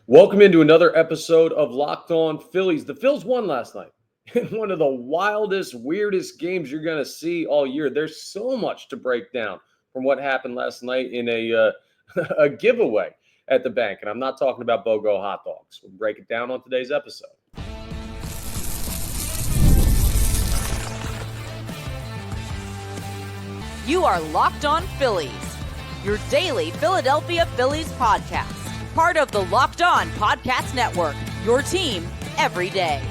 Welcome into another episode of Locked On Phillies. The Phils won last night in one of the wildest, weirdest games you're going to see all year. There's so much to break down from what happened last night in a giveaway at the bank. And I'm not talking about BOGO hot dogs. We'll break it down on today's episode. You are Locked On Phillies, your daily Philadelphia Phillies podcast. Part of the Locked On Podcast Network, your team every day.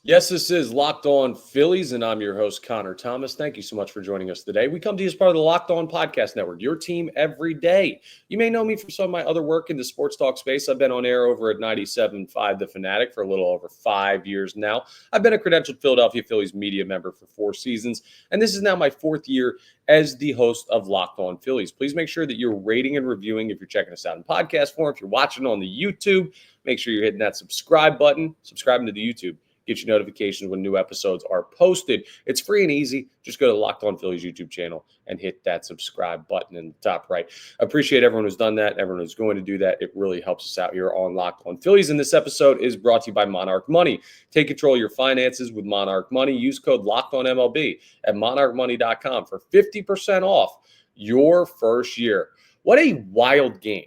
Yes, this is Locked On Phillies, and I'm your host, Connor Thomas. Thank you so much for joining us today. We come to you as part of the Locked On Podcast Network, your team every day. You may know me from some of my other work in the sports talk space. I've been on air over at 97.5 The Fanatic for a little over 5 years now. I've been a credentialed Philadelphia Phillies media member for 4 seasons, and this is now my 4th year as the host of Locked On Phillies. Please make sure that you're rating and reviewing if you're checking us out in podcast form. If you're watching on the YouTube, make sure you're hitting that subscribe button, subscribing to the YouTube. Get you notifications when new episodes are posted. It's free and easy. Just go to Locked On Phillies YouTube channel and hit that subscribe button in the top right. I appreciate everyone who's done that, everyone who's going to do that. It really helps us out here on Locked On Phillies. And this episode is brought to you by Monarch Money. Take control of your finances with Monarch Money. Use code LOCKEDONMLB at monarchmoney.com for 50% off your first year. What a wild game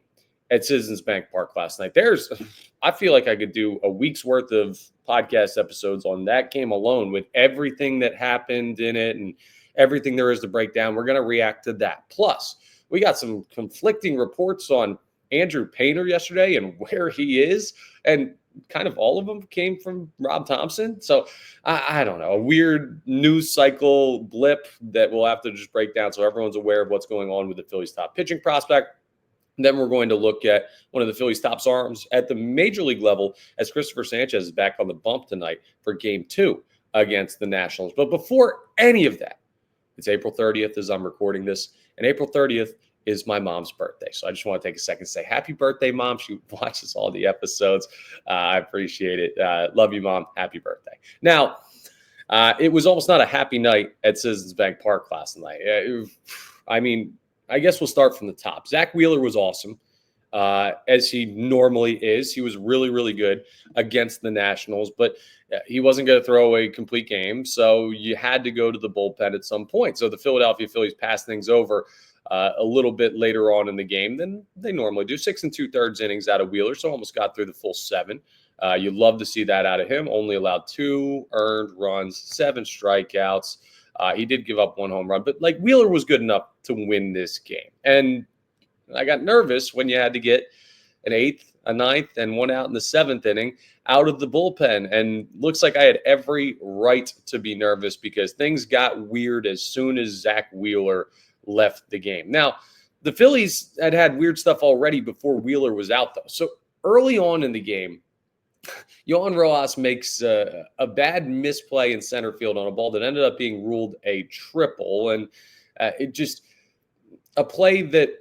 at Citizens Bank Park last night. I feel like I could do a week's worth of podcast episodes on that game alone with everything that happened in it and everything there is to break down. We're going to react to that. Plus, we got some conflicting reports on Andrew Painter yesterday and where he is. And kind of all of them came from Rob Thompson. So I don't know, a weird news cycle blip that we'll have to just break down so everyone's aware of what's going on with the Phillies' top pitching prospect. Then we're going to look at one of the Phillies' top arms at the major league level as Cristopher Sanchez is back on the bump tonight for Game 2 against the Nationals. But before any of that, it's April 30th as I'm recording this, and April 30th is my mom's birthday. So I just want to take a second to say happy birthday, Mom. She watches all the episodes. I appreciate it. Love you, Mom. Happy birthday. Now, it was almost not a happy night at Citizens Bank Park last night. I guess we'll start from the top. Zach Wheeler was awesome, as he normally is. He was really, really good against the Nationals, but he wasn't going to throw a complete game, so you had to go to the bullpen at some point. So the Philadelphia Phillies passed things over a little bit later on in the game than they normally do. 6 2/3 innings out of Wheeler, so almost got through the full 7. You love to see that out of him. Only allowed 2 earned runs, 7 strikeouts. He did give up 1 home run, but Wheeler was good enough to win this game. And I got nervous when you had to get an 8th, a 9th, and 1 out in the 7th inning out of the bullpen. And looks like I had every right to be nervous because things got weird as soon as Zach Wheeler left the game. Now, the Phillies had weird stuff already before Wheeler was out, though. So early on in the game, Yohan Rojas makes a bad misplay in center field on a ball that ended up being ruled a triple. And it just a play that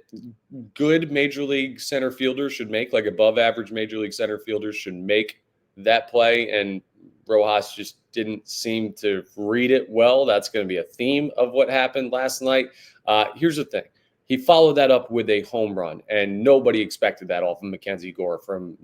good major league center fielders should make, like above average major league center fielders should make that play. And Rojas just didn't seem to read it well. That's going to be a theme of what happened last night. Here's the thing. He followed that up with a home run, and nobody expected that off of Mackenzie Gore from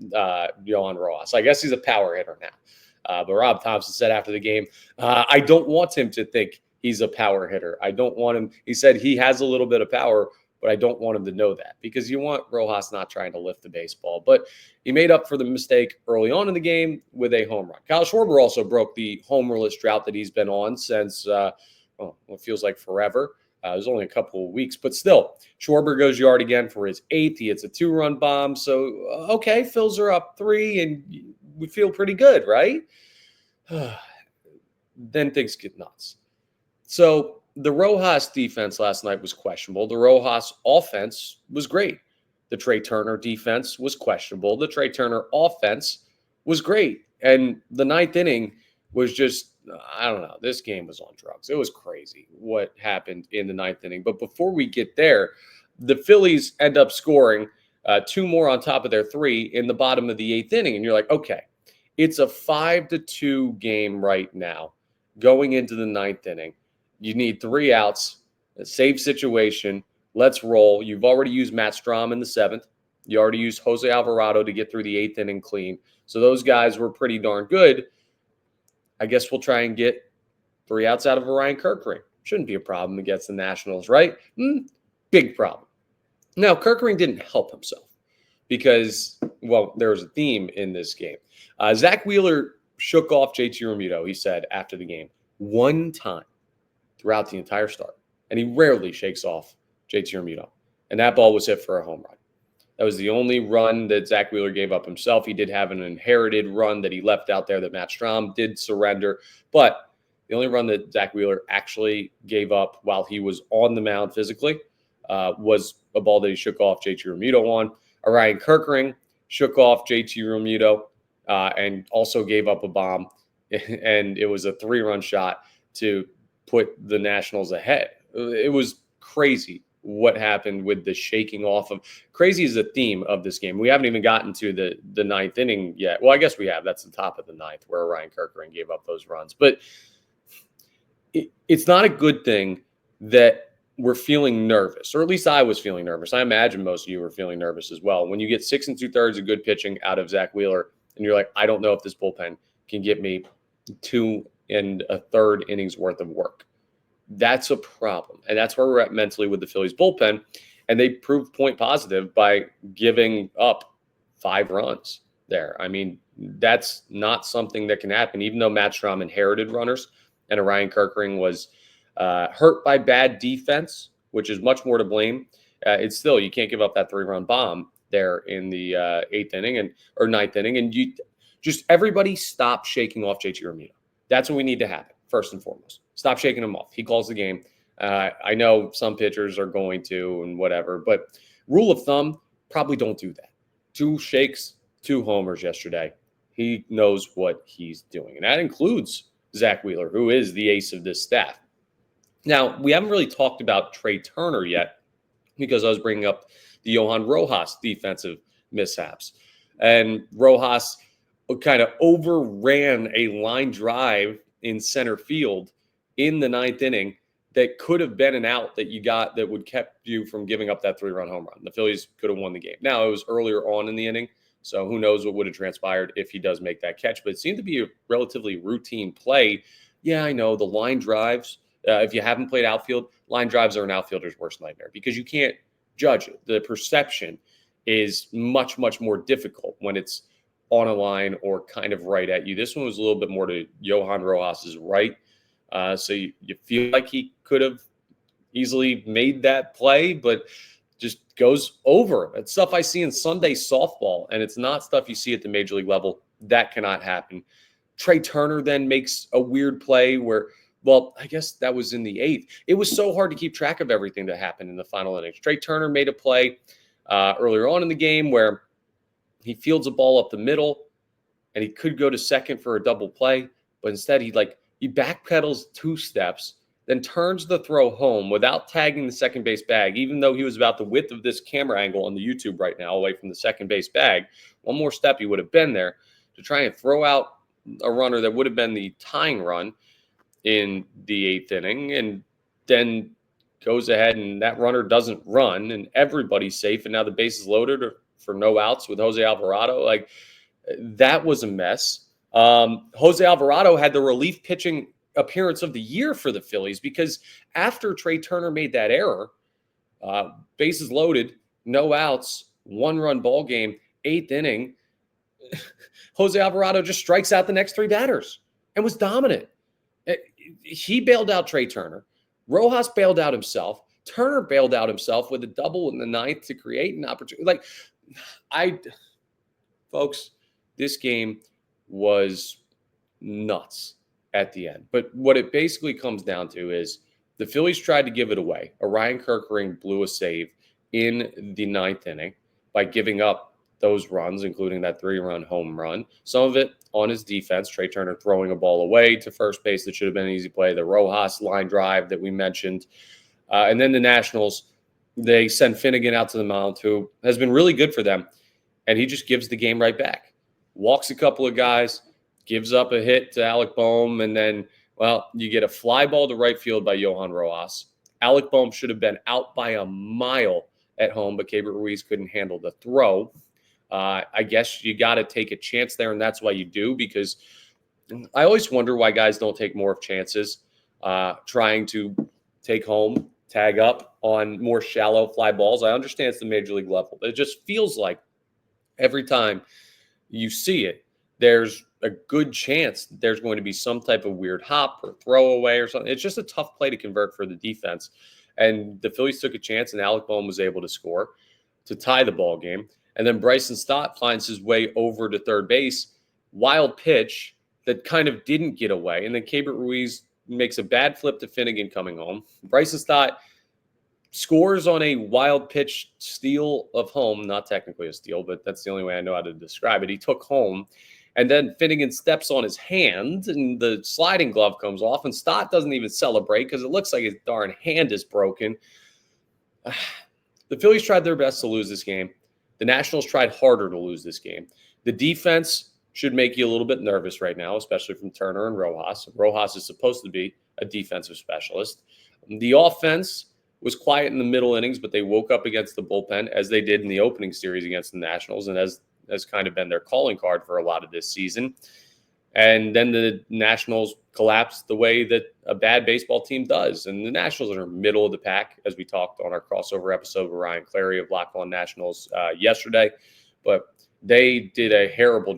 Yohan Rojas. I guess he's a power hitter now. But Rob Thompson said after the game, I don't want him to think he's a power hitter. I don't want him. He said he has a little bit of power, but I don't want him to know that because you want Rojas not trying to lift the baseball. But he made up for the mistake early on in the game with a home run. Kyle Schwarber also broke the homerless drought that he's been on since, it feels like forever. It was only a couple of weeks, but still, Schwarber goes yard again for his 8th. He hits a 2-run bomb. So, okay, Phils are up 3, and we feel pretty good, right? Then things get nuts. So the Rojas defense last night was questionable. The Rojas offense was great. The Trey Turner defense was questionable. The Trey Turner offense was great. And the 9th inning was just, I don't know, this game was on drugs. It was crazy what happened in the 9th inning. But before we get there, the Phillies end up scoring 2 more on top of their 3 in the bottom of the 8th inning. And you're like, okay, it's a 5-2 game right now going into the 9th inning. You need 3 outs, a save situation. Let's roll. You've already used Matt Strahm in the 7th. You already used Jose Alvarado to get through the 8th inning clean. So those guys were pretty darn good. I guess we'll try and get 3 outs out of Ryan Kerkering. Shouldn't be a problem against the Nationals, right? Big problem. Now, Kerkering didn't help himself because, well, there was a theme in this game. Zach Wheeler shook off JT Realmuto, he said, after the game, one time throughout the entire start. And he rarely shakes off JT Realmuto. And that ball was hit for a home run. That was the only run that Zach Wheeler gave up himself. He did have an inherited run that he left out there that Matt Strahm did surrender. But the only run that Zach Wheeler actually gave up while he was on the mound physically was a ball that he shook off JT Realmuto on. Ryan Kerkering shook off JT Realmuto and also gave up a bomb. And it was a 3-run shot to put the Nationals ahead. It was crazy what happened with the shaking off of. Crazy is the theme of this game. We haven't even gotten to the 9th inning yet. Well, I guess we have. That's the top of the 9th where Ryan Kerkering gave up those runs. But it's not a good thing that we're feeling nervous, or at least I was feeling nervous. I imagine most of you were feeling nervous as well. When you get 6 2/3 of good pitching out of Zach Wheeler, and you're like, I don't know if this bullpen can get me 2 1/3 innings worth of work. That's a problem. And that's where we're at mentally with the Phillies bullpen. And they proved point positive by giving up 5 runs there. I mean, that's not something that can happen, even though Matt Strahm inherited runners and Ryan Kerkering was hurt by bad defense, which is much more to blame. It's still, you can't give up that 3-run bomb there in the 8th inning or 9th inning. And you just, everybody stop shaking off JT Realmuto. That's what we need to happen, first and foremost. Stop shaking him off. He calls the game. I know some pitchers are going to and whatever, but rule of thumb, probably don't do that. 2 shakes, 2 homers yesterday. He knows what he's doing. And that includes Zach Wheeler, who is the ace of this staff. Now, we haven't really talked about Trey Turner yet because I was bringing up the Johan Rojas defensive mishaps. And Rojas kind of overran a line drive in center field in the 9th inning that could have been an out that you got that would kept you from giving up that 3-run home run. The Phillies could have won the game. Now, it was earlier on in the inning, so who knows what would have transpired if he does make that catch. But it seemed to be a relatively routine play. Yeah, I know the line drives. If you haven't played outfield, line drives are an outfielder's worst nightmare because you can't judge it. The perception is much, much more difficult when it's on a line or kind of right at you. This one was a little bit more to Johan Rojas's right. So you feel like he could have easily made that play, but just goes over. It's stuff I see in Sunday softball, and it's not stuff you see at the major league level. That cannot happen. Trey Turner then makes a weird play where, well, I guess that was in the 8th. It was so hard to keep track of everything that happened in the final innings. Trey Turner made a play earlier on in the game where he fields a ball up the middle, and he could go to second for a double play, but instead he backpedals 2 steps, then turns the throw home without tagging the second base bag, even though he was about the width of this camera angle on the YouTube right now, away from the second base bag. One more step, he would have been there to try and throw out a runner that would have been the tying run in the 8th inning, and then goes ahead and that runner doesn't run, and everybody's safe, and now the base is loaded for no outs with Jose Alvarado. Like, that was a mess. Jose Alvarado had the relief pitching appearance of the year for the Phillies because after Trey Turner made that error, bases loaded, no outs, 1-run ball game, 8th inning, Jose Alvarado just strikes out the next 3 batters and was dominant. He bailed out Trey Turner. Rojas bailed out himself. Turner bailed out himself with a double in the 9th to create an opportunity. Folks, this game was nuts at the end. But what it basically comes down to is the Phillies tried to give it away. Ryan Kerkering blew a save in the 9th inning by giving up those runs, including that 3-run home run. Some of it on his defense, Trey Turner throwing a ball away to first base that should have been an easy play, the Rojas line drive that we mentioned. And then the Nationals, they send Finnegan out to the mound, who has been really good for them, and he just gives the game right back. Walks a couple of guys, gives up a hit to Alec Bohm, and then, well, you get a fly ball to right field by Johan Rojas. Alec Bohm should have been out by a mile at home, but Keibert Ruiz couldn't handle the throw. I guess you got to take a chance there, and that's why you do, because I always wonder why guys don't take more of chances, trying to take home, tag up on more shallow fly balls. I understand it's the major league level, but it just feels like every time you see it, there's a good chance there's going to be some type of weird hop or throwaway or something. It's just a tough play to convert for the defense. And the Phillies took a chance, and Alec Bohm was able to score to tie the ball game. And then Bryson Stott finds his way over to third base. Wild pitch that kind of didn't get away. And then Keibert Ruiz makes a bad flip to Finnegan coming home. Bryson Stott scores on a wild pitch steal of home. Not technically a steal, but that's the only way I know how to describe it. He took home. And then Finnegan steps on his hand, and the sliding glove comes off. And Stott doesn't even celebrate because it looks like his darn hand is broken. The Phillies tried their best to lose this game. The Nationals tried harder to lose this game. The defense should make you a little bit nervous right now, especially from Turner and Rojas. Rojas is supposed to be a defensive specialist. The offense was quiet in the middle innings, but they woke up against the bullpen, as they did in the opening series against the Nationals, and as has kind of been their calling card for a lot of this season. And then the Nationals collapsed the way that a bad baseball team does. And the Nationals are middle of the pack, as we talked on our crossover episode with Ryan Clary of Locked On Nationals yesterday. But they did a terrible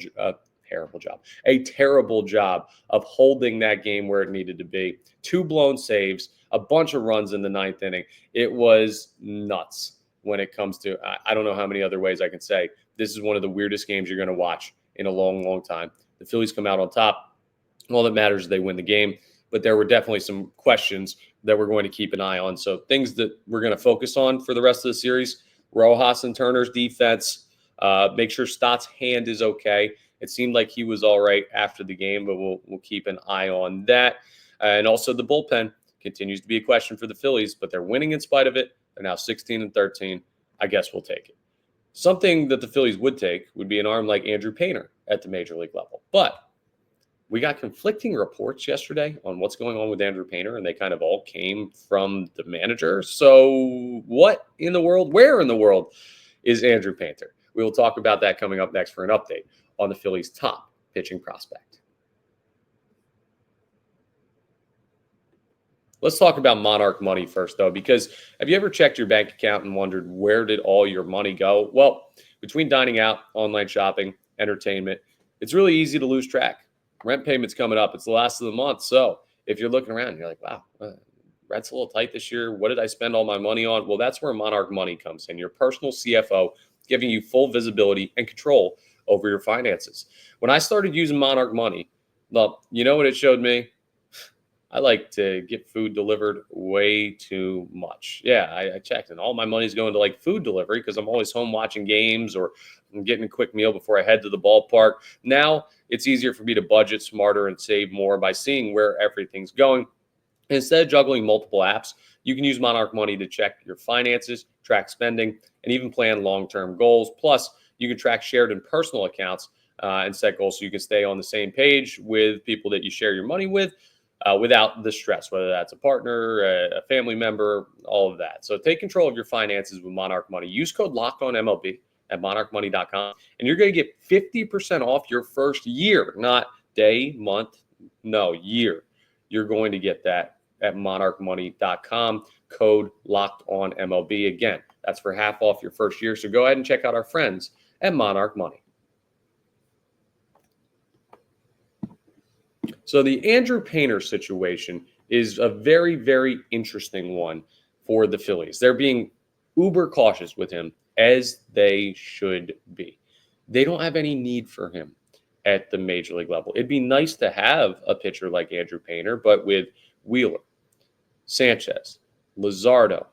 job of holding that game where it needed to be. 2 blown saves, a bunch of runs in the 9th inning. It was nuts when it comes to, I don't know how many other ways I can say, this is one of the weirdest games you're going to watch in a long, long time. The Phillies come out on top. All that matters is they win the game. But there were definitely some questions that we're going to keep an eye on. So things that we're going to focus on for the rest of the series: Rojas and Turner's defense. Make sure Stott's hand is okay. It seemed like he was all right after the game, but we'll keep an eye on that. And also the bullpen continues to be a question for the Phillies, but they're winning in spite of it. They're now 16-13. I guess we'll take it. Something that the Phillies would take would be an arm like Andrew Painter at the major league level. But we got conflicting reports yesterday on what's going on with Andrew Painter, and they kind of all came from the manager. So where in the world is Andrew Painter? We will talk about that coming up next for an update on the Phillies' top pitching prospect. Let's talk about Monarch Money first, though, because have you ever checked your bank account and wondered where did all your money go? Well, between dining out, online shopping, entertainment, it's really easy to lose track. Rent payment's coming up. It's the last of the month. So if you're looking around, you're like, wow, rent's a little tight this year. What did I spend all my money on? Well, that's where Monarch Money comes in, your personal CFO, giving you full visibility and control over your finances. When I started using Monarch Money, well, you know what it showed me? I like to get food delivered way too much. Yeah, I checked, and all my money's going to like food delivery because I'm always home watching games or I'm getting a quick meal before I head to the ballpark. Now it's easier for me to budget smarter and save more by seeing where everything's going. Instead of juggling multiple apps, you can use Monarch Money to check your finances, track spending, and even plan long-term goals. Plus, you can track shared and personal accounts and set goals so you can stay on the same page with people that you share your money with. Without the stress, whether that's a partner, a family member, all of that. So take control of your finances with Monarch Money. Use code LOCKEDONMLB at monarchmoney.com, and you're going to get 50% off your first year, not day, month, no, year. You're going to get that at monarchmoney.com, code LOCKEDONMLB. Again, that's for half off your first year. So go ahead and check out our friends at Monarch Money. So the Andrew Painter situation is a very, very interesting one for the Phillies. They're being uber cautious with him, as they should be. They don't have any need for him at the major league level. It'd be nice to have a pitcher like Andrew Painter, but with Wheeler, Sanchez, Luzardo,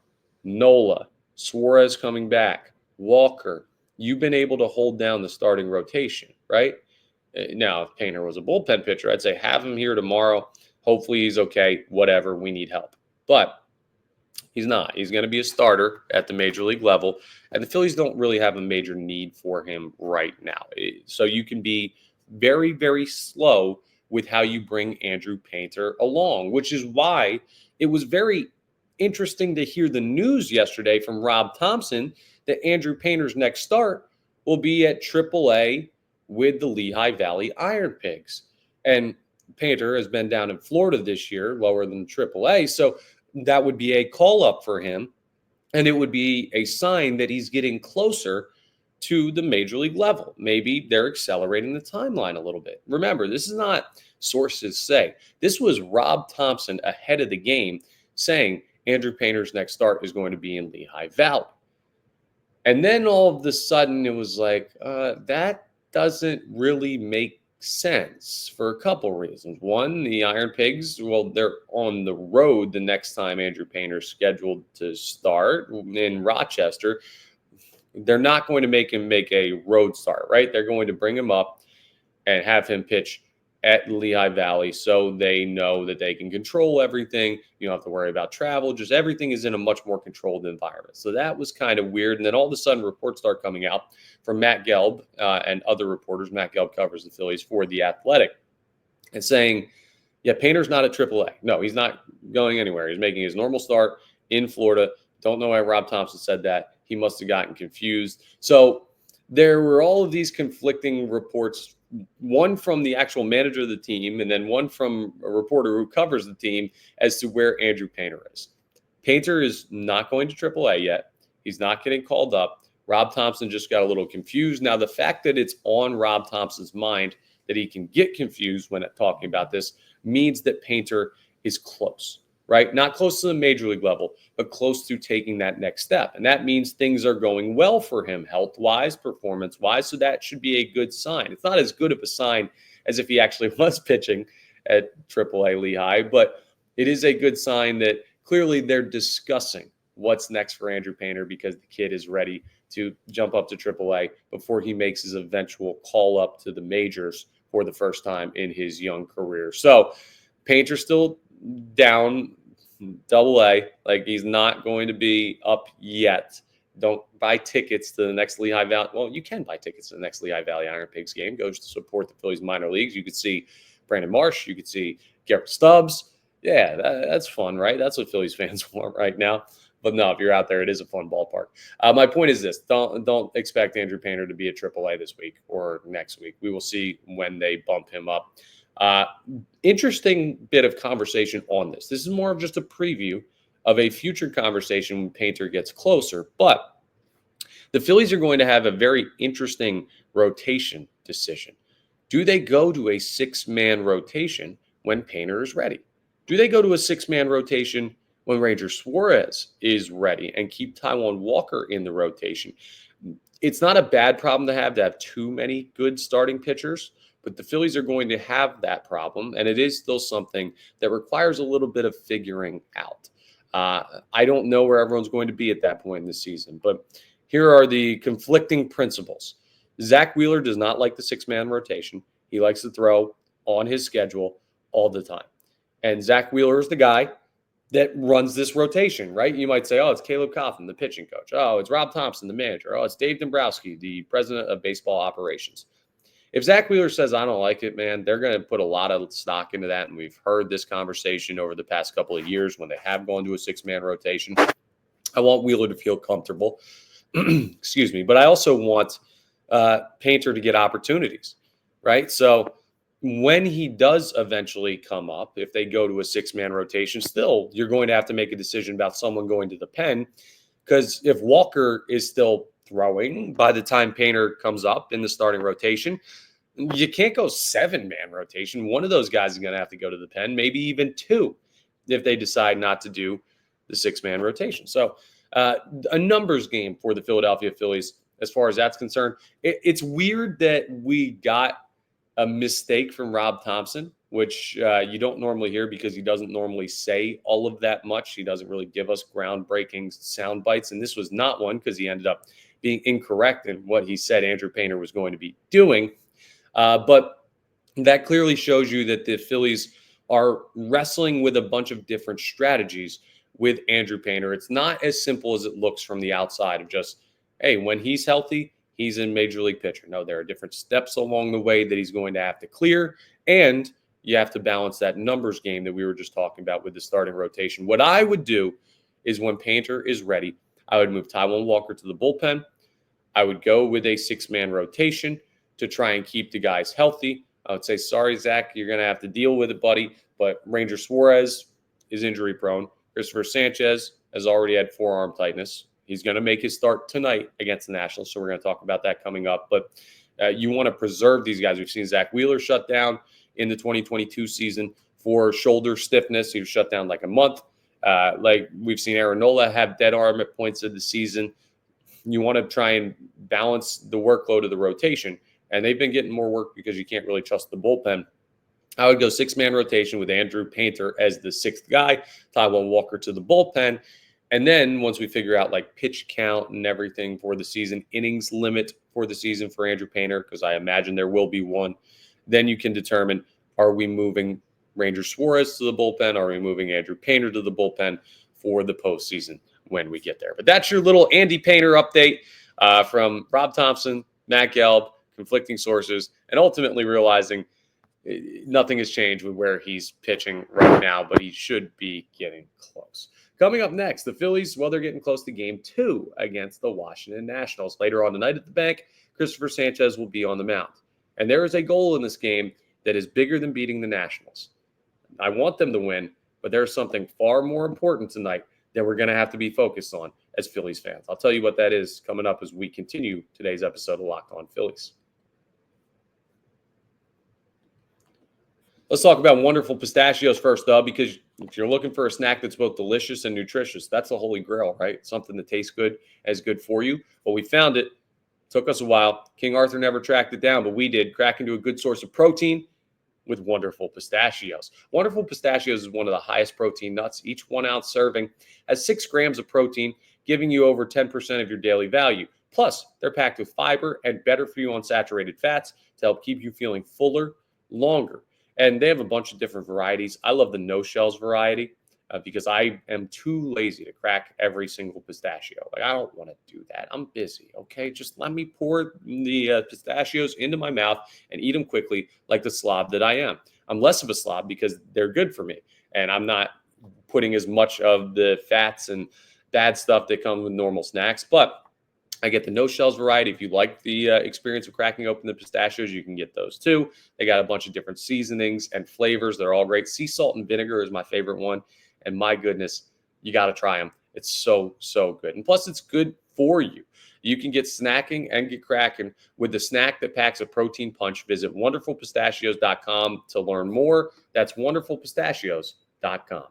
Nola, Suarez coming back, Walker, you've been able to hold down the starting rotation, right? Now, if Painter was a bullpen pitcher, I'd say have him here tomorrow. Hopefully he's okay, whatever, we need help. But he's not. He's going to be a starter at the major league level, and the Phillies don't really have a major need for him right now. So you can be very, very slow with how you bring Andrew Painter along, which is why it was very interesting to hear the news yesterday from Rob Thompson that Andrew Painter's next start will be at AAA with the Lehigh Valley Iron Pigs. And Painter has been down in Florida this year, lower than AAA. So that would be a call up for him. And it would be a sign that he's getting closer to the major league level. Maybe they're accelerating the timeline a little bit. Remember, this is not sources say. This was Rob Thompson ahead of the game saying Andrew Painter's next start is going to be in Lehigh Valley. And then all of a sudden it was like, that doesn't really make sense for a couple reasons. One, the Iron Pigs, well, they're on the road the next time Andrew Painter's scheduled to start in Rochester. They're not going to make him make a road start, right? They're going to bring him up and have him pitch at Lehigh Valley so they know that they can control everything. You don't have to worry about travel. Just everything is in a much more controlled environment. So that was kind of weird. And then all of a sudden reports start coming out from Matt Gelb and other reporters. Matt Gelb covers the Phillies for The Athletic and saying, yeah, Painter's not at AAA. No, he's not going anywhere. He's making his normal start in Florida. Don't know why Rob Thompson said that. He must have gotten confused. So there were all of these conflicting reports, one from the actual manager of the team and then one from a reporter who covers the team as to where Andrew Painter is. Painter is not going to AAA yet. He's not getting called up. Rob Thompson just got a little confused. Now, the fact that it's on Rob Thompson's mind that he can get confused when talking about this means that Painter is close, right? Not close to the major league level, but close to taking that next step. And that means things are going well for him health-wise, performance-wise. So that should be a good sign. It's not as good of a sign as if he actually was pitching at AAA Lehigh, but it is a good sign that clearly they're discussing what's next for Andrew Painter because the kid is ready to jump up to AAA before he makes his eventual call up to the majors for the first time in his young career. So Painter still down AA, like he's not going to be up yet. Don't buy tickets to the next Lehigh Valley. Well, you can buy tickets to the next Lehigh Valley Iron Pigs game. Go to support the Phillies minor leagues. You could see Brandon Marsh. You could see Garrett Stubbs. Yeah, that's fun, right? That's what Phillies fans want right now. But no, if you're out there, it is a fun ballpark. My point is this. Don't expect Andrew Painter to be at AAA this week or next week. We will see when they bump him up. Interesting bit of conversation on this. This is more of just a preview of a future conversation when Painter gets closer. But the Phillies are going to have a very interesting rotation decision. Do they go to a six-man rotation when Painter is ready? Do they go to a six-man rotation when Ranger Suarez is ready and keep Taijuan Walker in the rotation? It's not a bad problem to have too many good starting pitchers, but the Phillies are going to have that problem, and it is still something that requires a little bit of figuring out. I don't know where everyone's going to be at that point in the season, but here are the conflicting principles. Zach Wheeler does not like the six-man rotation. He likes to throw on his schedule all the time. And Zach Wheeler is the guy that runs this rotation, right? You might say, oh, it's Caleb Coffin, the pitching coach. Oh, it's Rob Thompson, the manager. Oh, it's Dave Dombrowski, the president of baseball operations. If Zach Wheeler says, I don't like it, man, they're going to put a lot of stock into that. And we've heard this conversation over the past couple of years when they have gone to a six-man rotation. I want Wheeler to feel comfortable. Excuse me. But I also want Painter to get opportunities, right? So when he does eventually come up, if they go to a six-man rotation, still, you're going to have to make a decision about someone going to the pen. Because if Walker is still throwing by the time Painter comes up in the starting rotation, you can't go seven-man rotation. One of those guys is going to have to go to the pen, maybe even two, if they decide not to do the six-man rotation. So a numbers game for the Philadelphia Phillies as far as that's concerned. It's weird that we got a mistake from Rob Thompson, which you don't normally hear because he doesn't normally say all of that much. He doesn't really give us groundbreaking sound bites, and this was not one because he ended up being incorrect in what he said Andrew Painter was going to be doing. But that clearly shows you that the Phillies are wrestling with a bunch of different strategies with Andrew Painter. It's not as simple as it looks from the outside of just, hey, when he's healthy, he's a major league pitcher. No, there are different steps along the way that he's going to have to clear, and you have to balance that numbers game that we were just talking about with the starting rotation. What I would do is when Painter is ready, I would move Taijuan Walker to the bullpen. I would go with a 6-man rotation to try and keep the guys healthy. I would say, sorry, Zach, you're going to have to deal with it, buddy. But Ranger Suarez is injury prone. Cristopher Sanchez has already had forearm tightness. He's going to make his start tonight against the Nationals, so we're going to talk about that coming up. But you want to preserve these guys. We've seen Zach Wheeler shut down in the 2022 season for shoulder stiffness. He was shut down like a month. Like we've seen Aaron Nola have dead arm at points of the season. You want to try and balance the workload of the rotation. And they've been getting more work because you can't really trust the bullpen. I would go 6-man rotation with Andrew Painter as the 6th guy, Taijuan Walker to the bullpen. And then once we figure out like pitch count and everything for the season, innings limit for the season for Andrew Painter, because I imagine there will be one, then you can determine, are we moving Ranger Suarez to the bullpen? Are we moving Andrew Painter to the bullpen for the postseason when we get there? But that's your little Andy Painter update from Rob Thompson, Matt Gelb, conflicting sources, and ultimately realizing nothing has changed with where he's pitching right now, but he should be getting close. Coming up next, the Phillies, well, they're getting close to Game 2 against the Washington Nationals. Later on tonight at the bank, Cristopher Sanchez will be on the mound. And there is a goal in this game that is bigger than beating the Nationals. I want them to win, but there's something far more important tonight that we're going to have to be focused on as Phillies fans. I'll tell you what that is coming up as we continue today's episode of Locked On Phillies. Let's talk about wonderful pistachios first, though, because if you're looking for a snack that's both delicious and nutritious, that's the holy grail, right? Something that tastes good, is good for you. Well, we found it. Took us a while. King Arthur never tracked it down, but we did. Crack into a good source of protein with Wonderful Pistachios. Wonderful Pistachios is one of the highest protein nuts. Each 1-ounce serving has 6 grams of protein, giving you over 10% of your daily value. Plus, they're packed with fiber and better-for-you unsaturated fats to help keep you feeling fuller longer. And they have a bunch of different varieties. I love the no-shells variety because I am too lazy to crack every single pistachio. Like, I don't want to do that. I'm busy, okay? Just let me pour the pistachios into my mouth and eat them quickly like the slob that I am. I'm less of a slob because they're good for me, and I'm not putting as much of the fats and bad stuff that come with normal snacks. But I get the no-shells variety. If you like the experience of cracking open the pistachios, you can get those too. They got a bunch of different seasonings and flavors. They're all great. Sea salt and vinegar is my favorite one. And my goodness, you got to try them. It's so, so good. And plus, it's good for you. You can get snacking and get cracking with the snack that packs a protein punch. Visit wonderfulpistachios.com to learn more. That's wonderfulpistachios.com.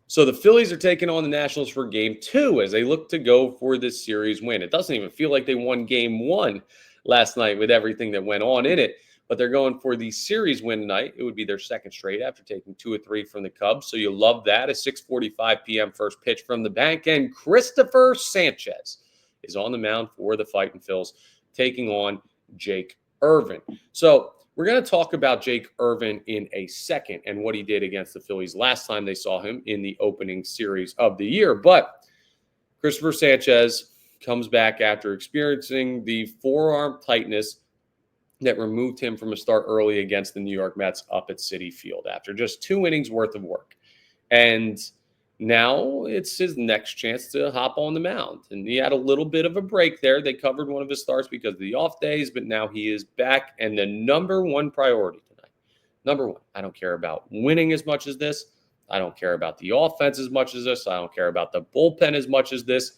So the Phillies are taking on the Nationals for Game 2 as they look to go for this series win. It doesn't even feel like they won Game 1 last night with everything that went on in it, but they're going for the series win tonight. It would be their second straight after taking 2 of 3 from the Cubs. So you love that. A 6:45 p.m. first pitch from the bank, and Cristopher Sanchez is on the mound for the Fightin' Phils, taking on Jake Irvin. So we're going to talk about Jake Irvin in a second and what he did against the Phillies last time they saw him in the opening series of the year. But Cristopher Sanchez comes back after experiencing the forearm tightness that removed him from a start early against the New York Mets up at Citi Field after just 2 innings worth of work. And now it's his next chance to hop on the mound. And he had a little bit of a break there. They covered one of his starts because of the off days, but now he is back. And the number one priority tonight, number one, I don't care about winning as much as this. I don't care about the offense as much as this. I don't care about the bullpen as much as this.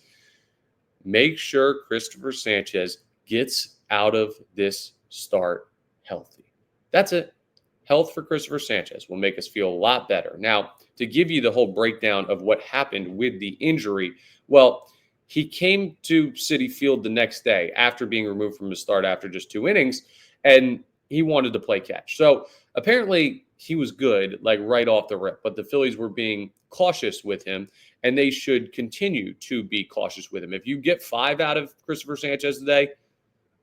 Make sure Cristopher Sanchez gets out of this start healthy. That's it. Health for Cristopher Sanchez will make us feel a lot better. Now, to give you the whole breakdown of what happened with the injury, well, he came to Citi Field the next day after being removed from the start after just 2 innings, and he wanted to play catch. So apparently he was good, like right off the rip, but the Phillies were being cautious with him, and they should continue to be cautious with him. If you get 5 out of Cristopher Sanchez today,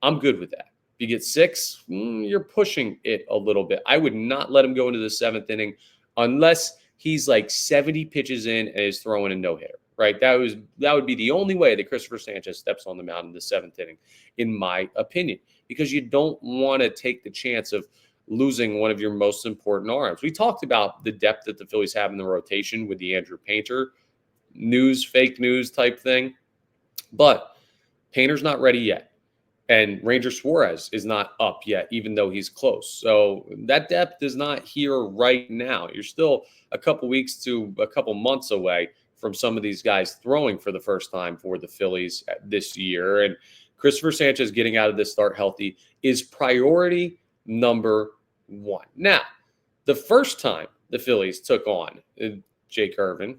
I'm good with that. If you get 6, you're pushing it a little bit. I would not let him go into the 7th inning unless he's like 70 pitches in and is throwing a no-hitter, right? That would be the only way that Cristopher Sanchez steps on the mound in the 7th inning, in my opinion, because you don't want to take the chance of losing one of your most important arms. We talked about the depth that the Phillies have in the rotation with the Andrew Painter fake news type thing, but Painter's not ready yet. And Ranger Suarez is not up yet, even though he's close. So that depth is not here right now. You're still a couple weeks to a couple months away from some of these guys throwing for the first time for the Phillies this year. And Cristopher Sanchez getting out of this start healthy is priority number one. Now, the first time the Phillies took on Jake Irvin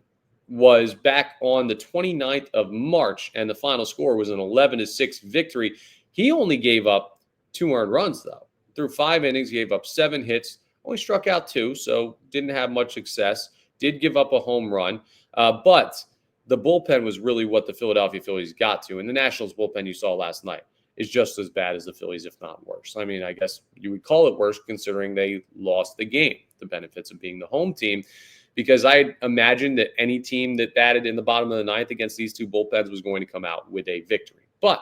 was back on the 29th of March, and the final score was an 11-6 victory. He only gave up 2 earned runs, though. Through 5 innings, gave up 7 hits, only struck out 2, so didn't have much success. Did give up a home run, but the bullpen was really what the Philadelphia Phillies got to. And the Nationals bullpen you saw last night is just as bad as the Phillies, if not worse. I mean, I guess you would call it worse considering they lost the game, the benefits of being the home team, because I imagined that any team that batted in the bottom of the ninth against these 2 bullpens was going to come out with a victory. But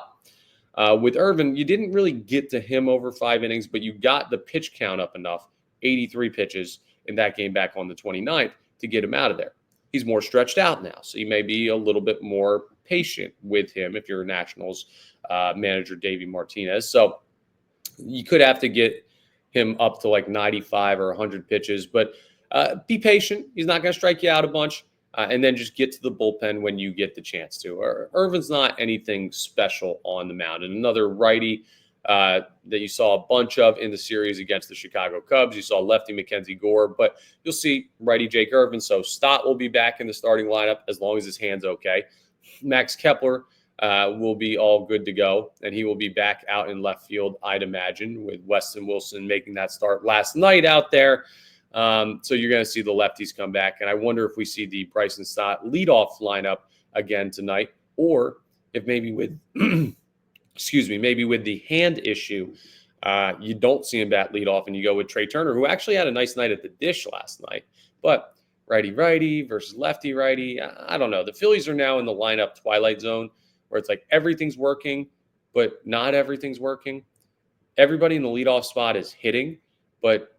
with Irvin, you didn't really get to him over 5 innings, but you got the pitch count up enough, 83 pitches in that game back on the 29th, to get him out of there. He's more stretched out now, so you may be a little bit more patient with him if you're a Nationals manager, Davey Martinez. So you could have to get him up to like 95 or 100 pitches, but be patient. He's not going to strike you out a bunch. And then just get to the bullpen when you get the chance to. Irvin's not anything special on the mound. And another righty that you saw a bunch of in the series against the Chicago Cubs. You saw lefty Mackenzie Gore, but you'll see righty Jake Irvin. So Stott will be back in the starting lineup as long as his hand's okay. Max Kepler will be all good to go, and he will be back out in left field, I'd imagine, with Weston Wilson making that start last night out there. So you're going to see the lefties come back, and I wonder if we see the Bryson Stott leadoff lineup again tonight, or if maybe with, maybe with the hand issue, you don't see him bat leadoff, and you go with Trey Turner, who actually had a nice night at the dish last night. But righty-righty versus lefty-righty, I don't know. The Phillies are now in the lineup twilight zone, where it's like everything's working, but not everything's working. Everybody in the leadoff spot is hitting, but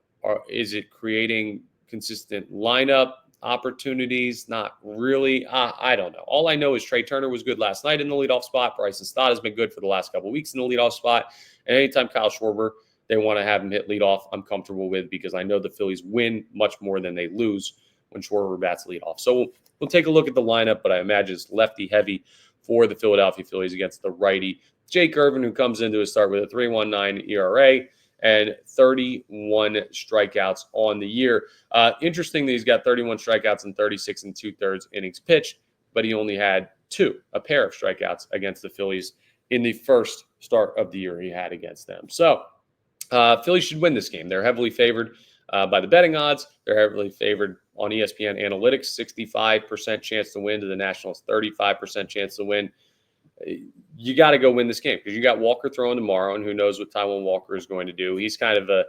is it creating consistent lineup opportunities? Not really. I don't know. All I know is Trey Turner was good last night in the leadoff spot. Bryson Stott has been good for the last couple of weeks in the leadoff spot. And anytime Kyle Schwarber, they want to have him hit leadoff, I'm comfortable with, because I know the Phillies win much more than they lose when Schwarber bats leadoff. So we'll take a look at the lineup, but I imagine it's lefty heavy for the Philadelphia Phillies against the righty Jake Irvin, who comes into his start with a 3.19 ERA. And 31 strikeouts on the year. Interesting that he's got 31 strikeouts and 36 2/3 innings pitched, but he only had a pair of strikeouts against the Phillies in the first start of the year he had against them. So Phillies should win this game. They're heavily favored by the betting odds. They're heavily favored on ESPN Analytics, 65% chance to win to the Nationals, 35% chance to win. You got to go win this game because you got Walker throwing tomorrow, and who knows what Taijuan Walker is going to do. He's kind of a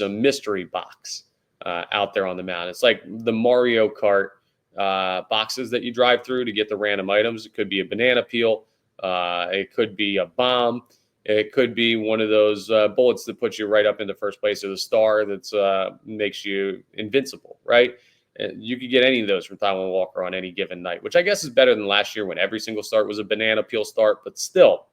mystery box out there on the mound. It's like the Mario Kart boxes that you drive through to get the random items. It could be a banana peel. It could be a bomb. It could be one of those bullets that puts you right up into first place, or the star that makes you invincible, right? You could get any of those from Taijuan Walker on any given night, which I guess is better than last year when every single start was a banana peel start. But still,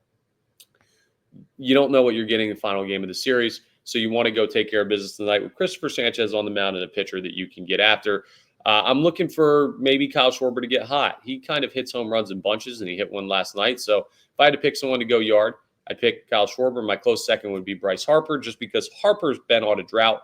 you don't know what you're getting in the final game of the series. So you want to go take care of business tonight with Cristopher Sanchez on the mound and a pitcher that you can get after. I'm looking for maybe Kyle Schwarber to get hot. He kind of hits home runs in bunches, and he hit one last night. So if I had to pick someone to go yard, I'd pick Kyle Schwarber. My close second would be Bryce Harper, just because Harper's been on a drought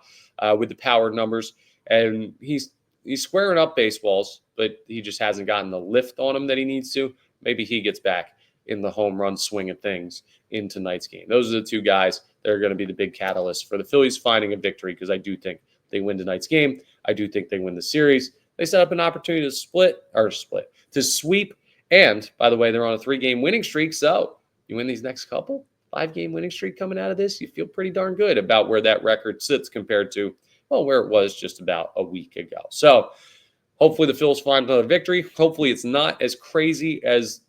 with the power numbers. And he's squaring up baseballs, but he just hasn't gotten the lift on him that he needs to. Maybe he gets back in the home run swing of things in tonight's game. Those are the 2 guys that are going to be the big catalysts for the Phillies finding a victory, because I do think they win tonight's game. I do think they win the series. They set up an opportunity to sweep. And, by the way, they're on a 3-game winning streak. So you win these next couple, 5-game winning streak coming out of this, you feel pretty darn good about where that record sits compared to, well, where it was just about a week ago. So hopefully the Phils find another victory. Hopefully it's not as crazy as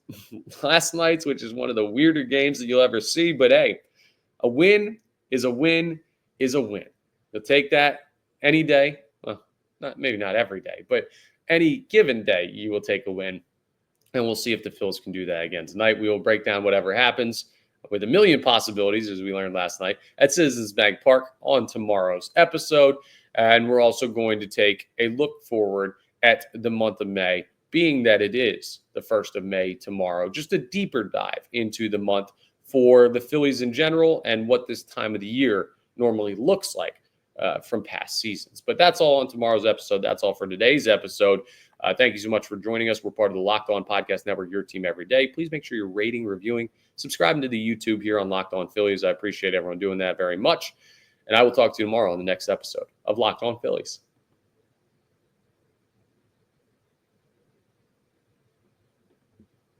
last night's, which is one of the weirder games that you'll ever see. But, hey, a win is a win is a win. You'll take that any day. Well, maybe not every day, but any given day, you will take a win. And we'll see if the Phils can do that again tonight. We will break down whatever happens with a million possibilities, as we learned last night, at Citizens Bank Park on tomorrow's episode. And we're also going to take a look forward at the month of May, being that it is the 1st of May tomorrow. Just a deeper dive into the month for the Phillies in general and what this time of the year normally looks like from past seasons. But that's all on tomorrow's episode. That's all for today's episode. Thank you so much for joining us. We're part of the Locked On Podcast Network, your team every day. Please make sure you're rating, reviewing, subscribing to the YouTube here on Locked On Phillies. I appreciate everyone doing that very much. And I will talk to you tomorrow on the next episode of Locked On Phillies.